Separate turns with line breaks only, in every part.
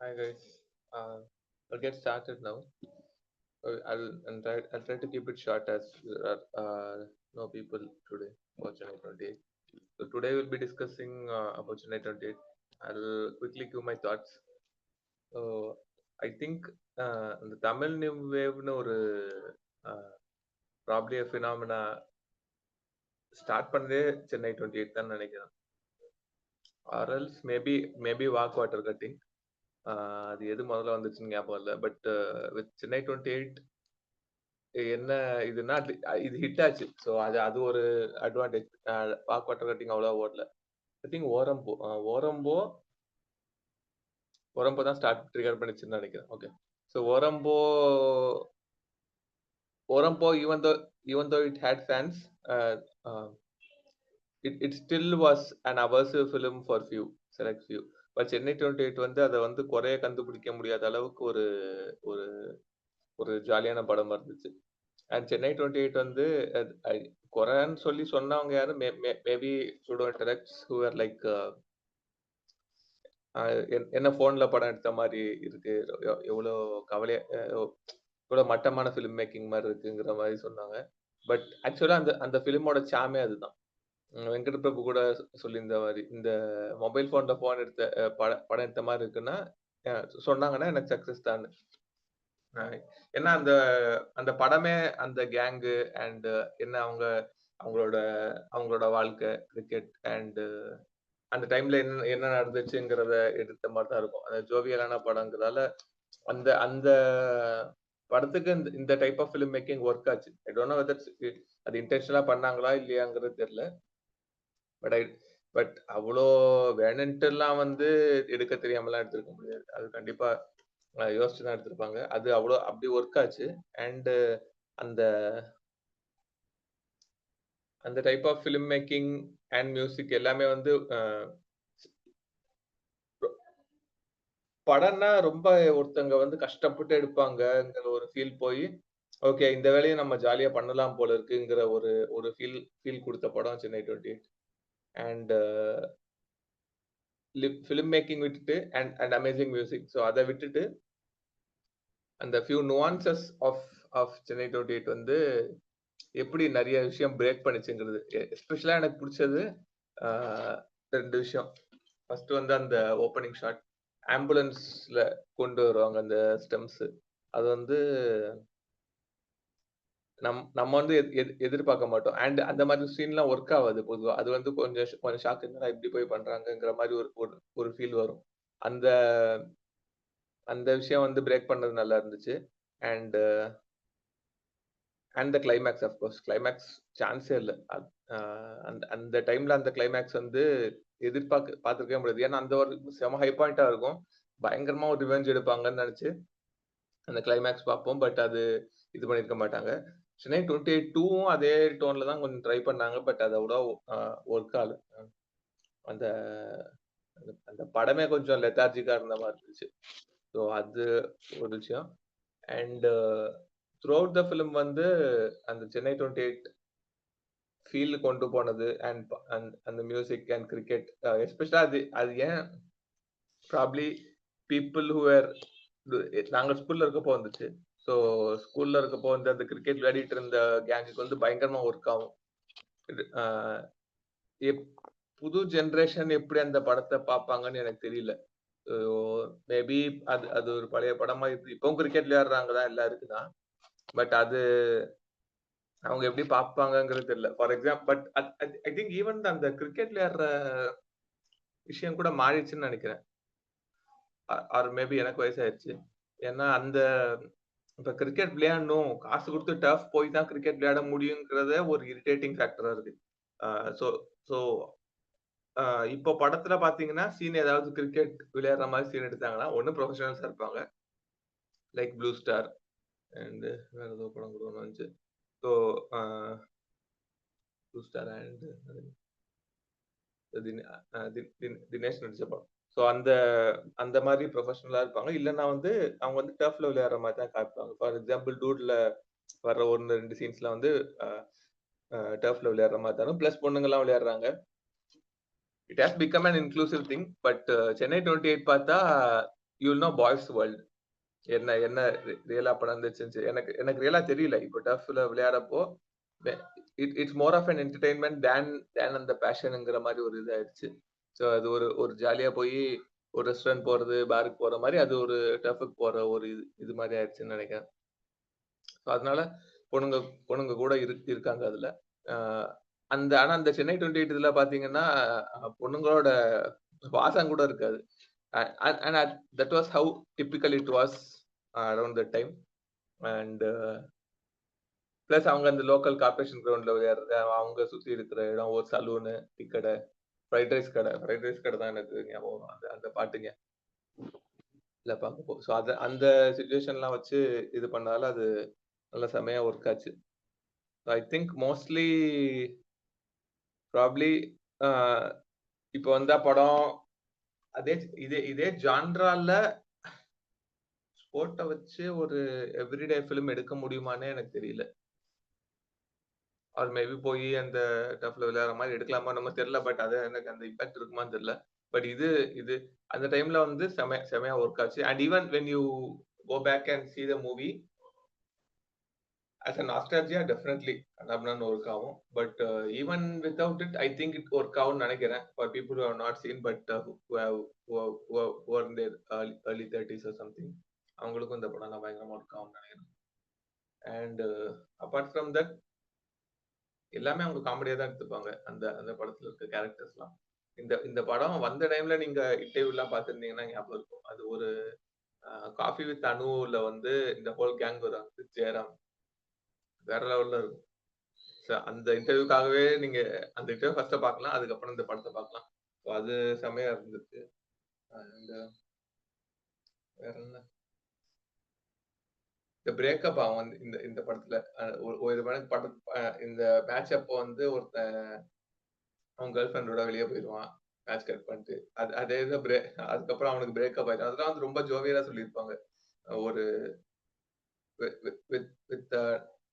Hi guys. Uh, I'll get started now. I'll try to keep it short as there are no people today for Chennai 28. So today we'll be discussing about Chennai 28. I'll quickly give my thoughts. So I think the Tamil New Wave ஒரு probably a phenomena start பண்ணதே சென்னை 28 தான் நினைக்கிறேன். Or else maybe walk water cutting. அது எது முதல்ல வந்துச்சுன்னு ஞாபகம் இல்லை. பட் வித் சென்னை 28 என்ன இதுன்னா இது ஹிட் ஆச்சு. ஸோ அது அது ஒரு அட்வான்டேஜ். வாக் வாட்டர் கட்டிங் அவ்வளோ ஓடல. ஐ திங்க் ஓரம்போ ஓரம்போ தான் ஸ்டார்ட் ட்ரிகர் பண்ணிச்சுன்னு நினைக்கிறேன். Okay. So Oram Po even though it had fans, it still was an aversive film for select few. But Chennai 28 வந்து அதை வந்து குறைய கண்டுபிடிக்க முடியாத அளவுக்கு ஒரு ஒரு ஒரு ஜாலியான படம் இருந்துச்சு. அண்ட் சென்னை 28 வந்து குறைன்னு சொல்லி சொன்னவங்க யாரும் maybe sudo interacts who are like என்ன போன்ல படம் எடுத்த மாதிரி இருக்கு, எவ்வளோ கவலையா இவ்வளோ மட்டமான ஃபிலிம் மேக்கிங் மாதிரி இருக்குங்கிற மாதிரி சொன்னாங்க. பட் ஆக்சுவலா அந்த அந்த ஃபிலிமோட சாமே அதுதான். வெங்கட் பிரபு கூட சொல்லியிருந்த மாதிரி இந்த மொபைல் போன்ல போன் எடுத்த படம் எடுத்த மாதிரி இருக்குன்னா சொன்னாங்கன்னா எனக்கு சக்சஸ் தான். ஏன்னா அந்த அந்த படமே அந்த கேங்கு அண்ட் என்ன அவங்களோட அவங்களோட வாழ்க்கை கிரிக்கெட் அண்ட் அந்த டைம்ல என்ன என்ன நடந்துச்சுங்கிறத எடுத்த மாதிரி தான் இருக்கும். அந்த ஜோவியலான படங்கிறதால அந்த அந்த படத்துக்கு இந்த type of film making work ஆச்சு. ஐ டோன்ட் நோ வெதர் அது இன்டென்ஷனலா பண்ணாங்களா இல்லையாங்கிறது தெரியல. பட் அவ்வளோ வேணுன்ட்டு எல்லாம் வந்து எடுக்க தெரியாமலாம் எடுத்திருக்க முடியாது. அது கண்டிப்பா யோசிச்சு தான் எடுத்திருப்பாங்க. அது அவ்வளோ அப்படி ஒர்க் ஆச்சு. அண்ட் அந்த அந்த type of film making and music எல்லாமே வந்து படம்னா ரொம்ப ஒருத்தங்க வந்து கஷ்டப்பட்டு எடுப்பாங்கங்கிற ஒரு ஃபீல் போய் ஓகே இந்த வேலையை நம்ம ஜாலியா பண்ணலாம் போல இருக்குங்கிற ஒரு ஒரு ஃபீல் கொடுத்த படம் சென்னை 28. அண்ட் ஃபிலிம் மேக்கிங் விட்டுட்டு அண்ட் அமேசிங் மியூசிக். ஸோ அதை விட்டுட்டு அந்த ஃபியூ நுவான்சஸ் ஆஃப் சென்னை 28 வந்து எப்படி நிறைய விஷயம் பிரேக் பண்ணிச்சுங்கிறது. எஸ்பெஷலா எனக்கு பிடிச்சது ரெண்டு விஷயம். ஃபர்ஸ்ட் வந்து அந்த ஓப்பனிங் ஷாட் ஆம்புலன்ஸ்ல கொண்டு வருவாங்க அந்த ஸ்டெம்ஸ். அது வந்து நம்ம வந்து எதிர்பார்க்க மாட்டோம். அண்ட் அந்த மாதிரி சீன்லாம் ஒர்க் ஆகாது பொதுவா. அது வந்து கொஞ்சம் ஷாக் இருந்தா இப்படி போய் பண்றாங்கங்கிற மாதிரி ஒரு ஃபீல் வரும். அந்த அந்த விஷயம் வந்து பிரேக் பண்ணது நல்லா இருந்துச்சு. And and the climax of course climax சான்ஸே இல்லை. அந்த அந்த டைம்ல அந்த கிளைமேக்ஸ் வந்து பார்த்துருக்கவே முடியாது. ஏன்னா அந்த ஒரு செம ஹை பாயிண்டா இருக்கும். பயங்கரமா ஒரு ரிவெஞ்ச் எடுப்பாங்கன்னு நினைச்சு அந்த கிளைமேக்ஸ் பார்ப்போம். பட் அது இது பண்ணிருக்க மாட்டாங்க. சென்னை 28 டூவும் அதே டோன்ல தான் கொஞ்சம் ட்ரை பண்ணாங்க. பட் அதை விட ஒர்க் ஆகல. அந்த அந்த படமே கொஞ்சம் லெத்தார்ஜிக்கா இருந்த மாதிரி இருந்துச்சு. ஸோ அது ஒரு விஷயம். And through out the film வந்து அந்த சென்னை 28 ஃபீல் கொண்டு போனது அண்ட் அந்த மியூசிக் அண்ட் கிரிக்கெட் எஸ்பெஷலா அது ஏன் ப்ராப்ளி பீப்புள் ஹூ ஆர் நாங்க ஸ்கூல்ல இருக்கப்போ வந்துச்சு. ஸோ ஸ்கூல்ல இருக்கப்போ வந்து அந்த கிரிக்கெட் விளையாடிட்டு இருந்த கேங்குக்கு வந்து பயங்கரமா ஒர்க் ஆகும். புது ஜென்ரேஷன் எப்படி அந்த படத்தை பார்ப்பாங்கன்னு எனக்கு தெரியல. மேபி அது அது ஒரு பழைய படமா இருக்கு. இப்பவும் கிரிக்கெட் விளையாடுறாங்க தான் எல்லாருக்கும் தான். பட் அது அவங்க எப்படி பார்ப்பாங்கங்கிறது தெரியல. For example but I think even அந்த கிரிக்கெட் விளையாடுற விஷயம் கூட மாறிடுச்சுன்னு நினைக்கிறேன். ஆர் மேபி எனக்கு வயசாயிருச்சு. ஏன்னா அந்த இப்ப கிரிக்கெட் விளையாடணும் காசு கொடுத்து டஃப் போய் தான் கிரிக்கெட் விளையாட முடியுங்கிறத ஒரு இரிட்டேட்டிங் ஃபேக்டரா இருக்கு. ஸோ ஸோ இப்போ படத்துல பாத்தீங்கன்னா சீன் ஏதாவது கிரிக்கெட் விளையாடுற மாதிரி சீன் எடுத்தாங்கன்னா ஒன்னும் ப்ரொஃபஷனல்ஸா இருப்பாங்க லைக் ப்ளூ ஸ்டார் அண்ட் வேற ஏதோ படம் கூட ஒன்று வந்துச்சு. So blue star and Dinesh நடிச்ச படம். ஸோ அந்த அந்த மாதிரி ப்ரொஃபஷனலா இருப்பாங்க. இல்லைன்னா வந்து அவங்க வந்து டஃப்ல விளையாடுற மாதிரி தான் காட்டுவாங்க. ஃபார் எக்ஸாம்பிள் டூட்ல வர்ற ஒன்று ரெண்டு சீன்ஸ்ல வந்து டர்ஃப்ல விளையாடுற மாதிரி தானே பிளஸ் பொண்ணுங்கெல்லாம் விளையாடுறாங்க. It has become an inclusive thing. But Chennai 28 பார்த்தா you will know boys world. என்ன என்ன ரியலா படம் இருந்துச்சு எனக்கு எனக்கு ரியலா தெரியல. இப்போ டஃப்ல விளையாடப்போ it's more of an entertainment than அந்த பேஷன்ங்கிற மாதிரி ஒரு இது ஆயிடுச்சு. ஸோ அது ஒரு ஒரு ஜாலியா போய் ஒரு ரெஸ்டாரண்ட் போறது, பாருக்கு போற மாதிரி அது ஒரு டஃபுக்கு போற ஒரு இது இது மாதிரி ஆயிடுச்சுன்னு நினைக்கிறேன். ஸோ அதனால பொண்ணுங்க பொண்ணுங்க கூட இருக்காங்க அதுல. ஆனா அந்த சென்னை 28 இதுல பாத்தீங்கன்னா பொண்ணுங்களோட வாசம் கூட இருக்காது. And that was how typical it was around that time. And plus அவங்க அந்த லோக்கல் கார்பரேஷன் கிரவுண்ட்ல விளையாடுறது, அவங்க சுத்தி இருக்கிற இடம், ஒரு சலூனு, டீ கடை, ஃப்ரைட் ரைஸ் கடை தான் எனக்கு ஞாபகம். அந்த அந்த பாட்டுங்க இல்ல பார்க்கப்போ. ஸோ அந்த சிச்சுவேஷன்லாம் வச்சு இது பண்ணதால அது நல்ல செமையா ஒர்க் ஆச்சு. ஐ திங்க் மோஸ்ட்லி ப்ராபப்லி இப்போ வந்தா படம் அதே இதே ஜான்ரால ஸ்போர்ட்ட வச்சு ஒரு எவ்ரிடே ஃபிலிம் எடுக்க முடியுமான்னே எனக்கு தெரியல. ஆர் மேபி போய் அந்த டஃப்ல விளையாடுற மாதிரி எடுக்கலாமா நம்ம தெரியல. பட் அது எனக்கு அந்த இம்பாக்ட் இருக்குமான்னு தெரியல. பட் இது இது அந்த டைம்ல வந்து செமையா ஒர்க் ஆச்சு. And even when you go back and see the movie as a nostalgia definitely கண்ணாபின்னான்னு ஒர்க் ஆகும். But even without it I think it work ஆகும்னு நினைக்கிறேன். For people who have not seen but who are in their early 30s or something, அவங்களுக்கும் இந்த படம் நான் பயங்கரமா work ஆகும்னு நினைக்கிறேன். அண்ட் அப்பார்ட் ஃப்ரம் தட் எல்லாமே அவங்க காமெடியா தான் எடுத்துப்பாங்க. அந்த அந்த படத்துல இருக்க கேரக்டர்ஸ்லாம். இந்த படம் வந்த டைம்ல நீங்க இன்டர்வியூலாம் பார்த்திருந்தீங்கன்னா ஞாபகம் இருக்கும். அது ஒரு காஃபி வித் அனுல வந்து இந்த ஹோல் கேங் வருவாங்க. ஜெயராம் வேற லெவல்ல இருக்கும். அந்த இன்டர்வியூக்காகவே நீங்க அந்த இன்டர்வியூ ஃபர்ஸ்ட் பார்க்கலாம். அதுக்கப்புறம் இந்த படத்தை பார்க்கலாம். ஸோ அது செமையா இருந்துச்சு. அண்ட் வேற என்ன இந்த பிரேக்கப் ஆகும் வந்து இந்த இந்த படத்துல ஒரு படம் இந்த மேட்ச் அப்போ வந்து ஒருத்தன் அவன் கேர்ள் ஃப்ரெண்டோட வெளியே போயிடுவான் மேட்ச் கட் பண்ணிட்டு அதே தான் அதுக்கப்புறம் அவனுக்கு பிரேக்கப் ஆயிடும். அதெல்லாம் வந்து ரொம்ப ஜோவியலா சொல்லியிருப்பாங்க. ஒரு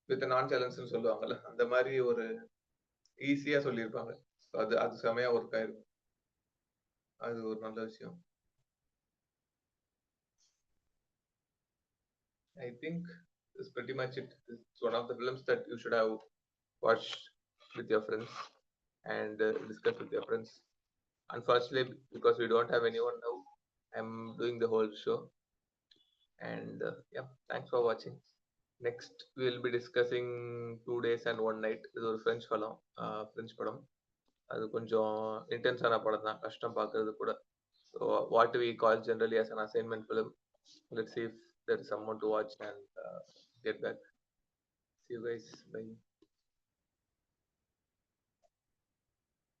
வித் நான் சேலன்ஸ்னு சொல்லுவாங்கல்ல, அந்த மாதிரி ஒரு ஈஸியா சொல்லியிருப்பாங்க. அது அது செமையா ஒர்க் ஆயிருக்கும். அது ஒரு நல்ல விஷயம். I think it's pretty much it. It's one of the films that you should have watched with your friends and discuss with your friends. Unfortunately, because we don't have anyone now, I'm doing the whole show. And yeah, thanks for watching. Next, we'll be discussing 2 days and 1 night. இது ஒரு French படம். அது கொஞ்சம் இன்டென்ஸான படம் தான், கஷ்டம் பார்க்கறது கூட. So what we call generally as an assignment film. Let's see if there is someone to watch and get back. See you guys. Bye.